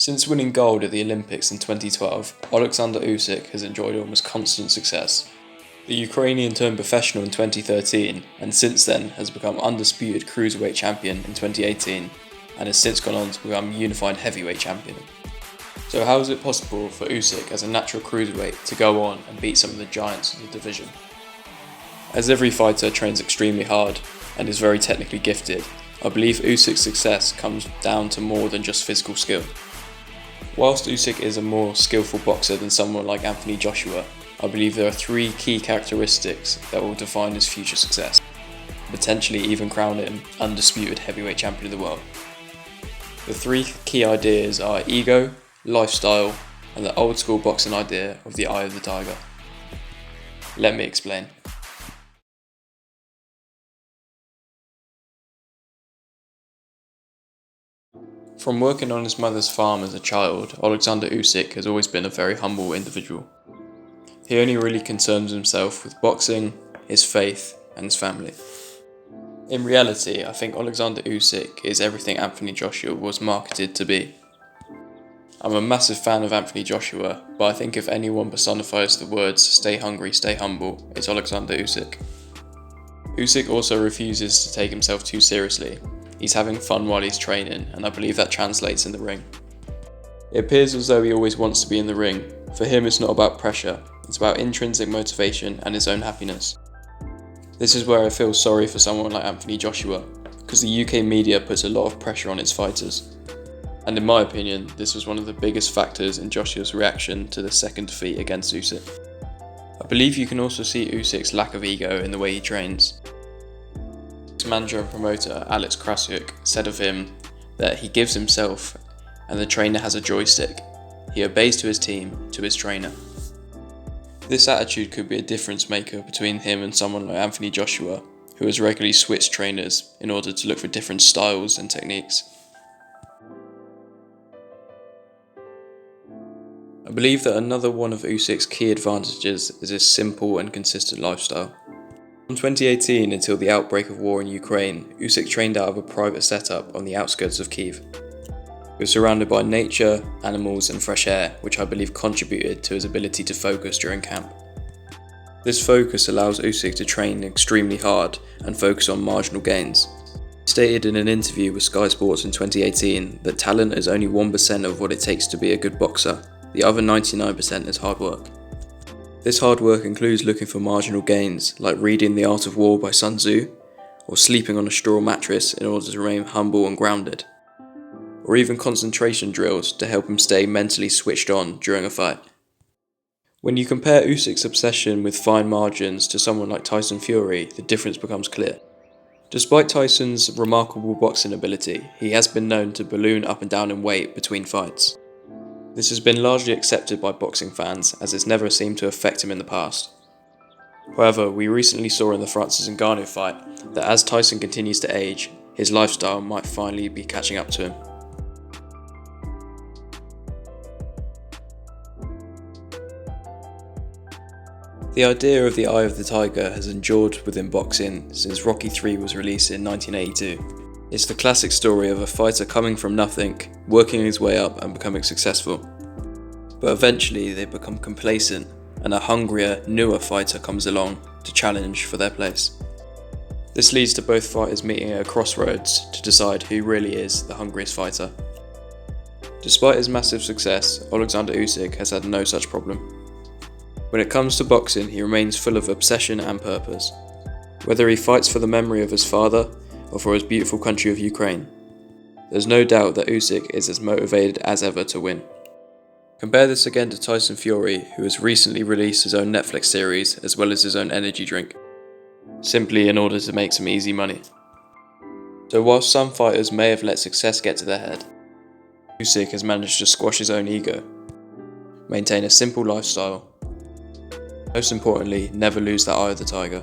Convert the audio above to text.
Since winning gold at the Olympics in 2012, Oleksandr Usyk has enjoyed almost constant success. The Ukrainian turned professional in 2013 and since then has become undisputed cruiserweight champion in 2018 and has since gone on to become unified heavyweight champion. So how is it possible for Usyk as a natural cruiserweight to go on and beat some of the giants of the division? As every fighter trains extremely hard and is very technically gifted, I believe Usyk's success comes down to more than just physical skill. Whilst Usyk is a more skillful boxer than someone like Anthony Joshua, I believe there are three key characteristics that will define his future success, potentially even crown him undisputed heavyweight champion of the world. The three key ideas are ego, lifestyle, and the old school boxing idea of the eye of the tiger. Let me explain. From working on his mother's farm as a child, Oleksandr Usyk has always been a very humble individual. He only really concerns himself with boxing, his faith, and his family. In reality, I think Oleksandr Usyk is everything Anthony Joshua was marketed to be. I'm a massive fan of Anthony Joshua, but I think if anyone personifies the words "stay hungry, stay humble," it's Oleksandr Usyk. Usyk also refuses to take himself too seriously. He's having fun while he's training, and I believe that translates in the ring. It appears as though he always wants to be in the ring. For him, it's not about pressure, it's about intrinsic motivation and his own happiness. This is where I feel sorry for someone like Anthony Joshua, because the UK media puts a lot of pressure on its fighters. And in my opinion, this was one of the biggest factors in Joshua's reaction to the second defeat against Usyk. I believe you can also see Usyk's lack of ego in the way he trains. His manager and promoter, Alex Krasyuk, said of him that he gives himself and the trainer has a joystick. He obeys to his team, to his trainer. This attitude could be a difference maker between him and someone like Anthony Joshua, who has regularly switched trainers in order to look for different styles and techniques. I believe that another one of Usyk's key advantages is his simple and consistent lifestyle. From 2018 until the outbreak of war in Ukraine, Usyk trained out of a private setup on the outskirts of Kyiv. He was surrounded by nature, animals and fresh air, which I believe contributed to his ability to focus during camp. This focus allows Usyk to train extremely hard and focus on marginal gains. He stated in an interview with Sky Sports in 2018 that talent is only 1% of what it takes to be a good boxer, the other 99% is hard work. This hard work includes looking for marginal gains, like reading The Art of War by Sun Tzu, or sleeping on a straw mattress in order to remain humble and grounded, or even concentration drills to help him stay mentally switched on during a fight. When you compare Usyk's obsession with fine margins to someone like Tyson Fury, the difference becomes clear. Despite Tyson's remarkable boxing ability, he has been known to balloon up and down in weight between fights. This has been largely accepted by boxing fans, as it's never seemed to affect him in the past. However, we recently saw in the Francis Ngannou fight that as Tyson continues to age, his lifestyle might finally be catching up to him. The idea of the eye of the tiger has endured within boxing since Rocky III was released in 1982. It's the classic story of a fighter coming from nothing, working his way up and becoming successful. But eventually they become complacent and a hungrier, newer fighter comes along to challenge for their place. This leads to both fighters meeting at a crossroads to decide who really is the hungriest fighter. Despite his massive success, Oleksandr Usyk has had no such problem. When it comes to boxing, he remains full of obsession and purpose. Whether he fights for the memory of his father or for his beautiful country of Ukraine, there's no doubt that Usyk is as motivated as ever to win. Compare this again to Tyson Fury, who has recently released his own Netflix series as well as his own energy drink, simply in order to make some easy money. So whilst some fighters may have let success get to their head, Usyk has managed to squash his own ego, maintain a simple lifestyle, most importantly, never lose that eye of the tiger.